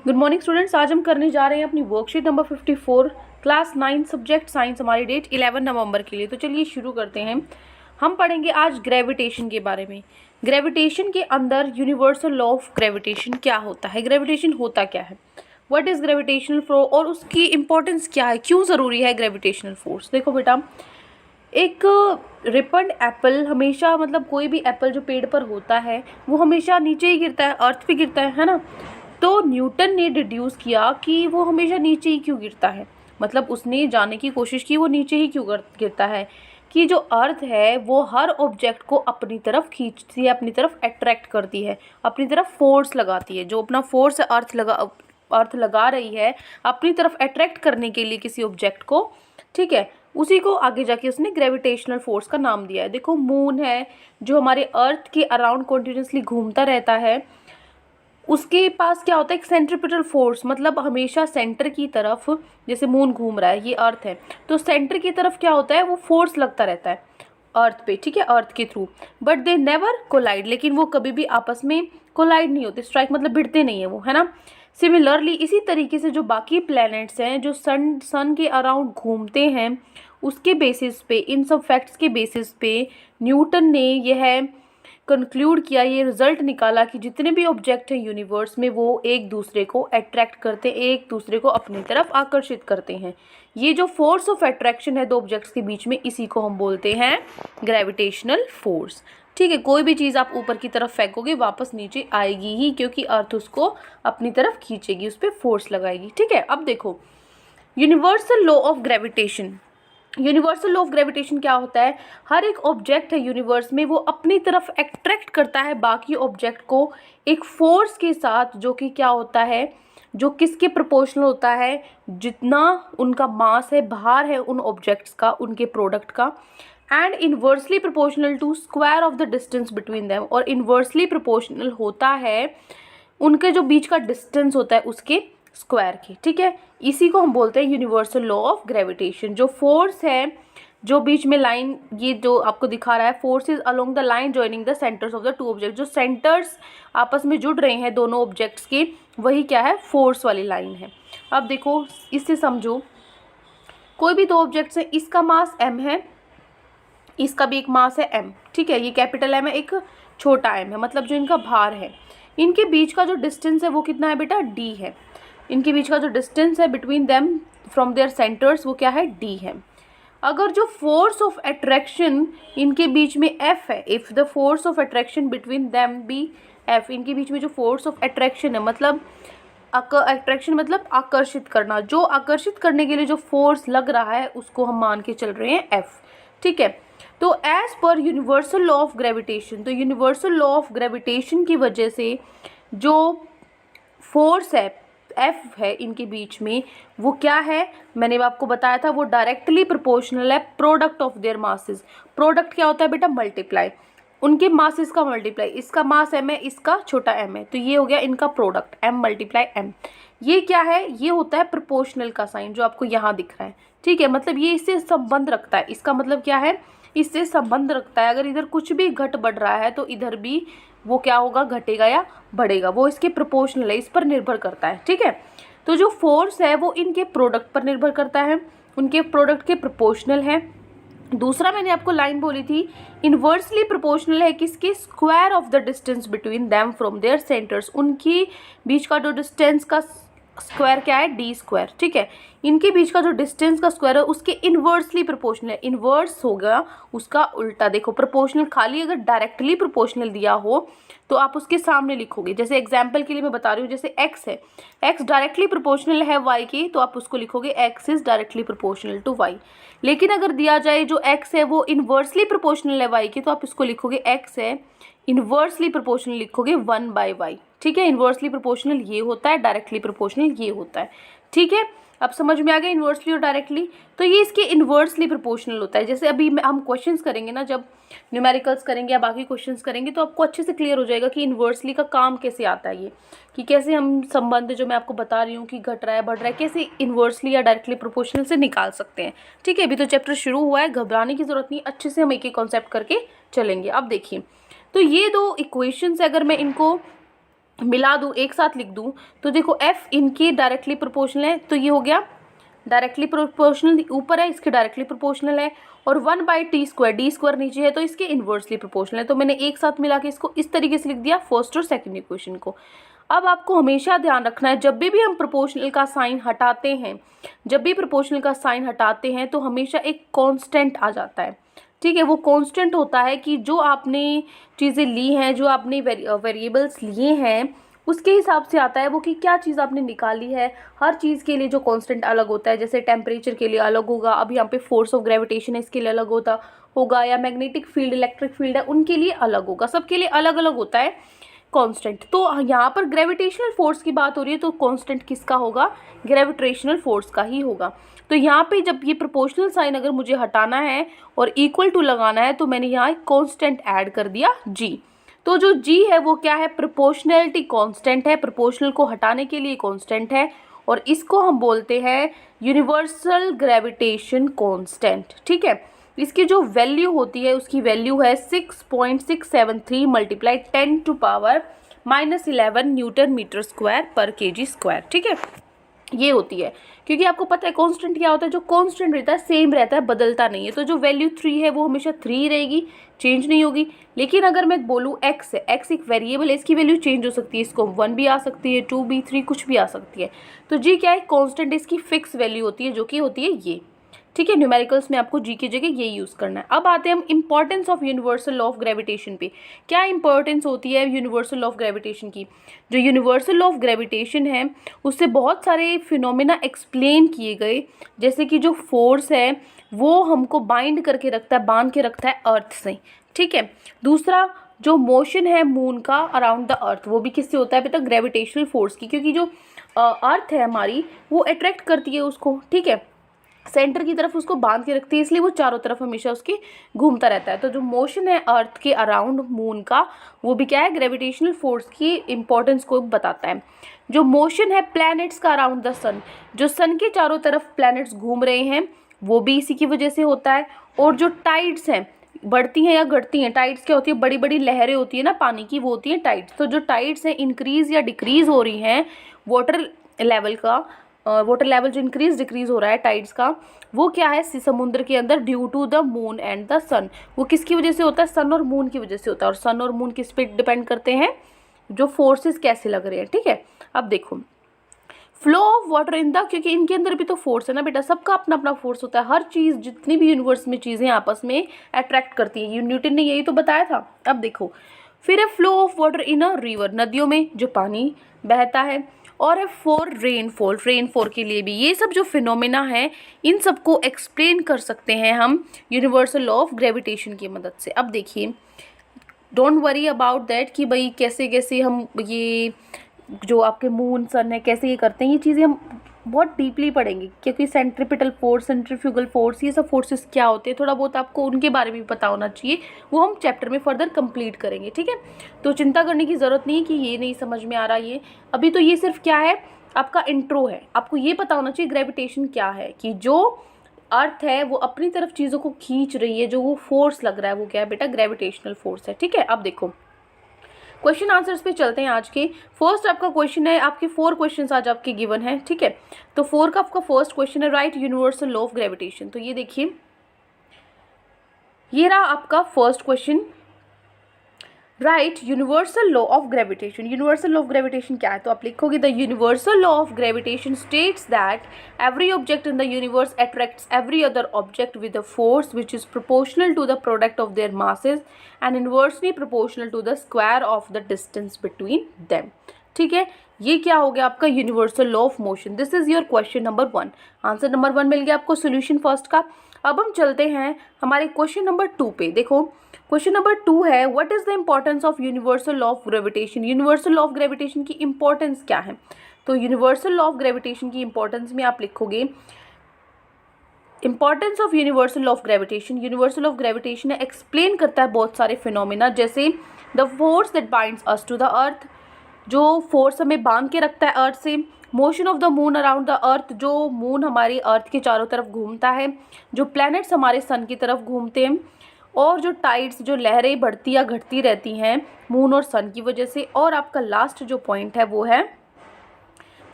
Good morning students, आज हम करने जा रहे हैं अपनी worksheet number 54 class 9 subject science. हमारी डेट 11 नवंबर के लिए। तो चलिए शुरू करते हैं। हम पढ़ेंगे आज ग्रेविटेशन के बारे में। ग्रेविटेशन के अंदर यूनिवर्सल लॉ ऑफ ग्रेविटेशन क्या होता है, ग्रेविटेशन होता क्या है, व्हाट इज़ ग्रेविटेशनल फोर्स और उसकी इंपॉर्टेंस क्या है, क्यों ज़रूरी है ग्रेविटेशनल फोर्स। देखो बेटा, एक रिपन्ड एप्पल हमेशा, मतलब कोई भी एप्पल जो पेड़ पर होता है वो हमेशा नीचे ही गिरता है, अर्थ पे गिरता है ना। तो न्यूटन ने डिड्यूस किया कि वो हमेशा नीचे ही क्यों गिरता है, मतलब उसने जानने की कोशिश की वो नीचे ही क्यों गिरता है, कि जो अर्थ है वो हर ऑब्जेक्ट को अपनी तरफ खींचती है, अपनी तरफ अट्रैक्ट करती है, अपनी तरफ फोर्स लगाती है। जो अपना फोर्स है अर्थ लगा रही है अपनी तरफ अट्रैक्ट करने के लिए किसी ऑब्जेक्ट को, ठीक है, उसी को आगे जाके उसने ग्रेविटेशनल फोर्स का नाम दिया है। देखो, मून है जो हमारे अर्थ के अराउंड कॉन्टिन्यूसली घूमता रहता है, उसके पास क्या होता है, एक सेंट्रीपिटल फोर्स, मतलब हमेशा सेंटर की तरफ, जैसे मून घूम रहा है, ये अर्थ है, तो सेंटर की तरफ क्या होता है, वो फोर्स लगता रहता है अर्थ पे, ठीक है, अर्थ के through. But they never collide, लेकिन वो कभी भी आपस में कोलाइड नहीं होते, स्ट्राइक मतलब भिड़ते नहीं है वो, है ना। सिमिलरली इसी तरीके से जो बाकी प्लैनेट्स हैं जो सन के अराउंड घूमते हैं, उसके बेसिस पे, इन सब फैक्ट्स के बेसिस पे न्यूटन ने यह कंक्लूड किया, ये रिजल्ट निकाला कि जितने भी ऑब्जेक्ट हैं यूनिवर्स में वो एक दूसरे को अट्रैक्ट करते हैं, एक दूसरे को अपनी तरफ आकर्षित करते हैं। ये जो फोर्स ऑफ अट्रैक्शन है दो ऑब्जेक्ट्स के बीच में, इसी को हम बोलते हैं ग्रेविटेशनल फोर्स। ठीक है, कोई भी चीज़ आप ऊपर की तरफ फेंकोगे वापस नीचे आएगी ही, क्योंकि अर्थ उसको अपनी तरफ खींचेगी, उस पर फोर्स लगाएगी। ठीक है, अब देखो universal law of gravitation. Universal law of gravitation क्या होता है, हर एक ऑब्जेक्ट है यूनिवर्स में वो अपनी तरफ अट्रैक्ट करता है बाकी ऑब्जेक्ट को एक फोर्स के साथ, जो कि क्या होता है, जो किसके प्रोपोर्शनल होता है, जितना उनका मास है, भार है उन ऑब्जेक्ट्स का, उनके प्रोडक्ट का, and inversely proportional to square of the distance between them, और इन्वर्सली प्रोपोर्शनल होता है उनके जो बीच का डिस्टेंस होता है उसके स्क्वायर की। ठीक है, इसी को हम बोलते हैं यूनिवर्सल लॉ ऑफ ग्रेविटेशन। जो फोर्स है, जो बीच में लाइन, ये जो आपको दिखा रहा है, force is along the line joining the centres of the two object, जो सेंटर्स आपस में जुड़ रहे हैं दोनों ऑब्जेक्ट्स के, वही क्या है, फोर्स वाली लाइन है। अब देखो, इससे समझो, कोई भी दो ऑब्जेक्ट्स है, इसका मास m है, इसका भी एक मास है m, ठीक है, ये कैपिटल M है, एक छोटा m है, मतलब जो इनका भार है, इनके बीच का जो डिस्टेंस है वो कितना है बेटा, d है। इनके बीच का जो डिस्टेंस है between them from there centres, वो क्या है, d है। अगर जो फोर्स ऑफ अट्रैक्शन इनके बीच में F है, if the force of attraction between them be F, इनके बीच में जो फोर्स ऑफ अट्रैक्शन है, मतलब अट्रैक्शन मतलब आकर्षित करना, जो आकर्षित करने के लिए जो फोर्स लग रहा है उसको हम मान के चल रहे हैं F। ठीक है, तो as per universal law of gravitation, तो यूनिवर्सल लॉ ऑफ ग्रेविटेशन की वजह से जो फोर्स है F है इनके बीच में, वो क्या है, मैंने आपको बताया था, वो डायरेक्टली प्रोपोर्शनल है product of their masses. Product क्या होता है बेटा, मल्टीप्लाई, उनके मासेस का मल्टीप्लाई, इसका मास m है, इसका छोटा m है, तो ये हो गया इनका प्रोडक्ट, m मल्टीप्लाई m। ये क्या है, ये होता है प्रोपोर्शनल का साइन जो आपको यहाँ दिख रहा है। ठीक है, मतलब ये इससे संबंध रखता है, इसका मतलब क्या है, इससे संबंध रखता है। अगर इधर कुछ भी घट बढ़ रहा है तो इधर भी वो क्या होगा, घटेगा या बढ़ेगा, वो इसके प्रोपोर्शनल है, इस पर निर्भर करता है। ठीक है, तो जो फोर्स है वो इनके प्रोडक्ट पर निर्भर करता है, उनके प्रोडक्ट के प्रोपोर्शनल है। दूसरा मैंने आपको लाइन बोली थी, इन्वर्सली प्रोपोर्शनल है किसके, square of the distance between them from there centres, उनकी बीच का जो डिस्टेंस का स्क्वायर क्या है, डी स्क्वायर। ठीक है, इनके बीच का जो डिस्टेंस का स्क्वायर है उसके इन्वर्सली प्रोपोर्शनल है, इन्वर्स होगा उसका उल्टा। देखो, प्रोपोर्शनल खाली अगर डायरेक्टली प्रोपोर्शनल दिया हो तो आप उसके सामने लिखोगे, जैसे एग्जाम्पल के लिए मैं बता रही हूँ, जैसे x है, x डायरेक्टली प्रोपोर्शनल है y की, तो आप उसको लिखोगे x is directly proportional to y। लेकिन अगर दिया जाए जो x है वो इन्वर्सली प्रोपोर्शनल है y की, तो आप इसको लिखोगे x है इन्वर्सली प्रोपोर्शनल, लिखोगे 1/y। ठीक है, इन्वर्सली प्रोपोर्शनल ये होता है, डायरेक्टली प्रोपोर्शनल ये होता है। ठीक है, अब समझ में आ गया इन्वर्सली और डायरेक्टली। तो ये इसके इन्वर्सली प्रोपोर्शनल होता है। जैसे अभी हम क्वेश्चंस करेंगे ना, जब न्यूमेरिकल्स करेंगे या बाकी क्वेश्चंस करेंगे, तो आपको अच्छे से क्लियर हो जाएगा कि इन्वर्सली का काम कैसे आता है, ये कि कैसे हम संबंध जो मैं आपको बता रही हूँ कि घट रहा है बढ़ रहा है, कैसे इन्वर्सली या डायरेक्टली प्रोपोर्शनल से निकाल सकते हैं। ठीक है, अभी तो चैप्टर शुरू हुआ है, घबराने की जरूरत नहीं, अच्छे से हम एक एक कॉन्सेप्ट करके चलेंगे। अब देखिए, तो ये दो इक्वेशंस अगर मैं इनको मिला दूँ, एक साथ लिख दूँ, तो देखो f इनकी डायरेक्टली प्रोपोर्शनल है, तो ये हो गया डायरेक्टली प्रोपोर्शनल, ऊपर है इसके डायरेक्टली प्रोपोर्शनल है, और 1/t², डी स्क्वायर नीचे है तो इसके इन्वर्सली प्रोपोर्शनल है। तो मैंने एक साथ मिला के इसको इस तरीके से लिख दिया फर्स्ट और सेकंड इक्वेशन को। अब आपको हमेशा ध्यान रखना है, जब भी हम प्रोपोर्शनल का साइन हटाते हैं, जब भी प्रोपोर्शनल का साइन हटाते हैं तो हमेशा एक कांस्टेंट आ जाता है, ठीक है। वो कांस्टेंट होता है कि जो आपने चीज़ें ली हैं, जो आपने वेरिएबल्स लिए हैं, उसके हिसाब से आता है वो कि क्या चीज़ आपने निकाली है। हर चीज़ के लिए जो कांस्टेंट अलग होता है, जैसे टेम्परेचर के लिए अलग होगा, अब यहाँ पे फोर्स ऑफ ग्रेविटेशन है इसके लिए अलग होगा, या मैग्नेटिक फील्ड, इलेक्ट्रिक फील्ड है, उनके लिए अलग होगा, सबके लिए अलग अलग होता है कांस्टेंट। तो यहाँ पर ग्रेविटेशनल फोर्स की बात हो रही है तो कांस्टेंट किसका होगा, ग्रेविटेशनल फोर्स का ही होगा। तो यहाँ पे जब ये प्रोपोर्शनल साइन अगर मुझे हटाना है और इक्वल टू लगाना है तो मैंने यहाँ एक कांस्टेंट ऐड कर दिया g। तो जो g है वो क्या है, प्रोपोर्शनैलिटी कांस्टेंट है, प्रोपोर्शनल को हटाने के लिए कांस्टेंट है, और इसको हम बोलते हैं यूनिवर्सल ग्रेविटेशन कांस्टेंट, ठीक है। इसकी जो वैल्यू होती है उसकी वैल्यू है 6.673 मल्टीप्लाई 10⁻⁻11 न्यूटन मीटर स्क्वायर पर kg स्क्वायर, ठीक है। ये होती है, क्योंकि आपको पता है कांस्टेंट क्या होता है, जो कांस्टेंट रहता है सेम रहता है, बदलता नहीं है। तो जो वैल्यू 3 है वो हमेशा 3 रहेगी, चेंज नहीं होगी। लेकिन अगर मैं बोलूँ x है, x एक वेरिएबल है, इसकी वैल्यू चेंज हो सकती है, इसको 1 भी आ सकती है, 2 भी, 3 कुछ भी आ सकती है। तो जी क्या है, कांस्टेंट इसकी फिक्स वैल्यू होती है, जो कि होती है ये, ठीक है। न्यूमेरिकल्स में आपको जी की जगह ये यूज़ करना है। अब आते हैं हम importance of universal law of gravitation पे। क्या इंपॉर्टेंस होती है यूनिवर्सल लॉ ऑफ ग्रेविटेशन की। जो यूनिवर्सल लॉ ऑफ ग्रेविटेशन है उससे बहुत सारे फिनोमेना एक्सप्लेन किए गए, जैसे कि जो फोर्स है वो हमको बाइंड करके रखता है, बांध के रखता है अर्थ से, ठीक है। दूसरा जो मोशन है मून का अराउंड द अर्थ, वो भी किससे होता है बेटा, ग्रेविटेशनल फोर्स की, क्योंकि जो अर्थ है हमारी वो अट्रैक्ट करती है उसको, ठीक है, सेंटर की तरफ उसको बांध के रखती है, इसलिए वो चारों तरफ हमेशा उसके घूमता रहता है। तो जो मोशन है अर्थ के अराउंड मून का, वो भी क्या है, ग्रेविटेशनल फोर्स की इंपॉर्टेंस को बताता है। जो मोशन है प्लैनेट्स का अराउंड द सन, जो सन के चारों तरफ प्लैनेट्स घूम रहे हैं, वो भी इसी की वजह से होता है। और जो टाइड्स हैं, बढ़ती हैं या घटती हैं, टाइड्स क्या होती है, बड़ी बड़ी लहरें होती है ना पानी की, वो होती हैं टाइड्स। तो जो टाइड्स हैं इंक्रीज या डिक्रीज हो रही हैं, वाटर लेवल का, वाटर लेवल जो इंक्रीज डिक्रीज हो रहा है टाइड्स का, वो क्या है, समुद्र के अंदर, due to the moon and the sun. वो किसकी वजह से होता है, सन और मून की वजह से होता है। और सन और मून किस पे डिपेंड करते हैं, जो फोर्सेस कैसे लग रहे हैं, ठीक है। अब देखो flow of water in the, क्योंकि इनके अंदर भी तो फोर्स है ना बेटा, सबका अपना अपना फोर्स होता है। हर चीज़, जितनी भी यूनिवर्स में चीज़ें आपस में अट्रैक्ट करती हैं, न्यूटन ने यही तो बताया था। अब देखो फिर है flow of water in a river, नदियों में जो पानी बहता है, और है फॉर रेनफॉल, रेनफॉल के लिए भी। ये सब जो फिनोमेना है इन सबको एक्सप्लेन कर सकते हैं हम यूनिवर्सल लॉ ऑफ ग्रेविटेशन की मदद से। अब देखिए, डोंट वरी अबाउट दैट कि भाई कैसे कैसे हम ये जो आपके मून सन है कैसे ये करते हैं, ये चीज़ें हम बहुत डीपली पढ़ेंगे, क्योंकि सेंट्रीपिटल फोर्स, सेंट्रीफ्यूगल फोर्स, ये सब फोर्सेस क्या होते हैं, थोड़ा बहुत आपको उनके बारे में भी पता होना चाहिए। वो हम चैप्टर में फर्दर कंप्लीट करेंगे, ठीक है। तो चिंता करने की ज़रूरत नहीं है कि ये नहीं समझ में आ रहा, ये अभी तो ये सिर्फ क्या है, आपका इंट्रो है। आपको ये पता होना चाहिए ग्रेविटेशन क्या है, कि जो अर्थ है वो अपनी तरफ चीज़ों को खींच रही है, जो वो फोर्स लग रहा है वो क्या है बेटा, ग्रेविटेशनल फोर्स है, ठीक है। अब देखो क्वेश्चन आंसर्स पे चलते हैं आज के। फर्स्ट आपका क्वेश्चन है, आपके 4 क्वेश्चंस आज आपके गिवन है, ठीक है। तो 4 का आपका फर्स्ट क्वेश्चन है, right universal law of gravitation. तो ये देखिए, ये रहा आपका first question, right universal law of gravitation. Universal law of gravitation क्या है, तो आप लिखोगे the universal law of gravitation states that every object in the universe attracts every other object with a force which is proportional to the product of their masses and inversely proportional to the square of the distance between them, ठीक है। ये क्या हो गया आपका universal law of motion. This is your question number 1। Answer number 1 मिल गया आपको, solution first का। अब हम चलते हैं हमारे क्वेश्चन नंबर 2 पे। देखो क्वेश्चन नंबर 2 है, what is the importance of universal law of gravitation. Universal law of gravitation की इंपॉर्टेंस क्या है। तो यूनिवर्सल लॉ ऑफ ग्रेविटेशन की इंपॉर्टेंस में आप लिखोगे importance of universal law of gravitation. Universal of gravitation explain करता है बहुत सारे फिनोमेना, जैसे the force that binds us to the earth, जो फोर्स हमें बांध के रखता है अर्थ से। Motion of the moon around the earth, जो मून हमारी अर्थ के चारों तरफ घूमता है। जो प्लैनेट्स हमारे सन की तरफ घूमते हैं। और जो टाइड्स, जो लहरें बढ़ती या घटती रहती हैं मून और सन की वजह से। और आपका लास्ट जो पॉइंट है वो है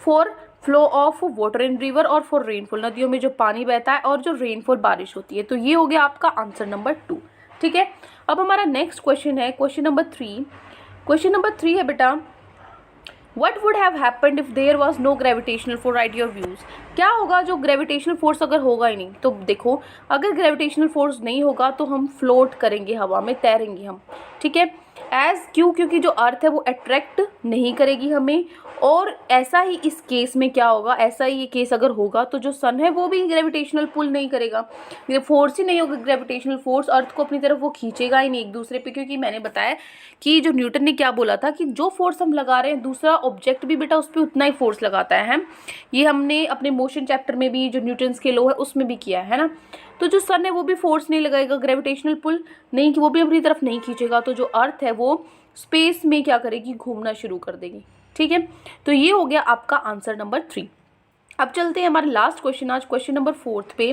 for flow of water in river और फॉर रेनफॉल, नदियों में जो पानी बहता है और जो रेनफॉल बारिश होती है। तो ये हो गया आपका आंसर नंबर 2। ठीक है, अब हमारा नेक्स्ट क्वेश्चन है क्वेश्चन नंबर 3। क्वेश्चन नंबर 3 है बेटा, What would have happened if there was no gravitational force? Write your views। क्या होगा जो ग्रेविटेशनल फोर्स अगर होगा ही नहीं? तो देखो, अगर ग्रेविटेशनल फोर्स नहीं होगा तो हम फ्लोट करेंगे, हवा में तैरेंगे हम। ठीक है, क्योंकि जो अर्थ है वो अट्रैक्ट नहीं करेगी हमें। और ऐसा ही इस केस में क्या होगा, ऐसा ही ये केस अगर होगा तो जो सन है वो भी ग्रेविटेशनल पुल नहीं करेगा, फोर्स ही नहीं होगा ग्रेविटेशनल फोर्स, अर्थ को अपनी तरफ वो खींचेगा ही नहीं एक दूसरे पे। क्योंकि मैंने बताया कि जो न्यूटन ने क्या बोला था कि जो फोर्स हम लगा रहे हैं दूसरा ऑब्जेक्ट भी बेटा उस पर उतना ही फोर्स लगाता है। ये हमने अपने मोशन चैप्टर में भी जो न्यूटन्स के लॉ है उसमें भी किया है ना। तो जो सन है वो भी फोर्स नहीं लगाएगा, ग्रेविटेशनल पुल नहीं, कि वो भी अपनी तरफ नहीं खींचेगा। तो जो अर्थ है वो स्पेस में क्या करेगी, घूमना शुरू कर देगी। ठीक है, तो ये हो गया आपका आंसर नंबर 3। अब चलते हैं हमारे लास्ट क्वेश्चन, आज क्वेश्चन नंबर 4 पे।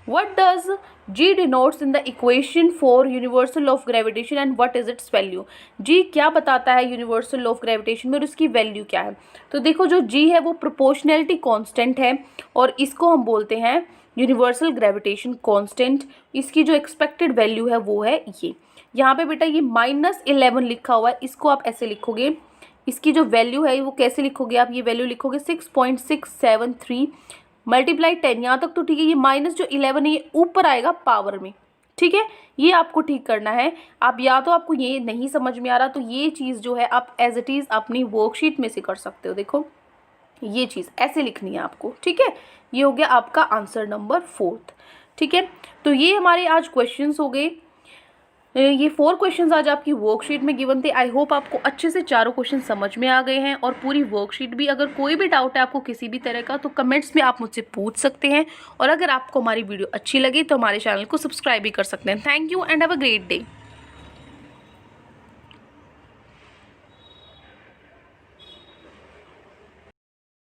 What does G denotes in the equation for universal of gravitation and what is its value? G क्या बताता है यूनिवर्सल ऑफ ग्रेविटेशन में और उसकी वैल्यू क्या है? तो देखो, जो जी है वो प्रोपोर्शनैलिटी कांस्टेंट है और इसको हम बोलते हैं यूनिवर्सल ग्रेविटेशन कांस्टेंट। इसकी जो एक्सपेक्टेड वैल्यू है वो है ये, यहाँ पे बेटा ये -11 लिखा हुआ है, इसको आप ऐसे लिखोगे। इसकी जो वैल्यू है वो कैसे लिखोगे आप, ये वैल्यू लिखोगे 6.673 मल्टीप्लाई 10। यहाँ तक तो ठीक है, ये माइनस जो 11 है ये ऊपर आएगा पावर में। ठीक है, ये आपको ठीक करना है। आप या तो आपको ये नहीं समझ में आ रहा तो ये चीज़ जो है आप एज इट इज़ अपनी वर्कशीट में से कर सकते हो। देखो ये चीज़ ऐसे लिखनी है आपको। ठीक है, ये हो गया आपका आंसर नंबर 4। ठीक है, तो ये हमारे आज क्वेश्चंस हो गए। ये 4 क्वेश्चंस आज आपकी वर्कशीट में गिवन थे। आई होप आपको अच्छे से चारों क्वेश्चन समझ में आ गए हैं और पूरी वर्कशीट भी। अगर कोई भी डाउट है आपको किसी भी तरह का तो कमेंट्स में आप मुझसे पूछ सकते हैं। और अगर आपको हमारी वीडियो अच्छी लगी तो हमारे चैनल को सब्सक्राइब भी कर सकते हैं। Thank you and have a great day.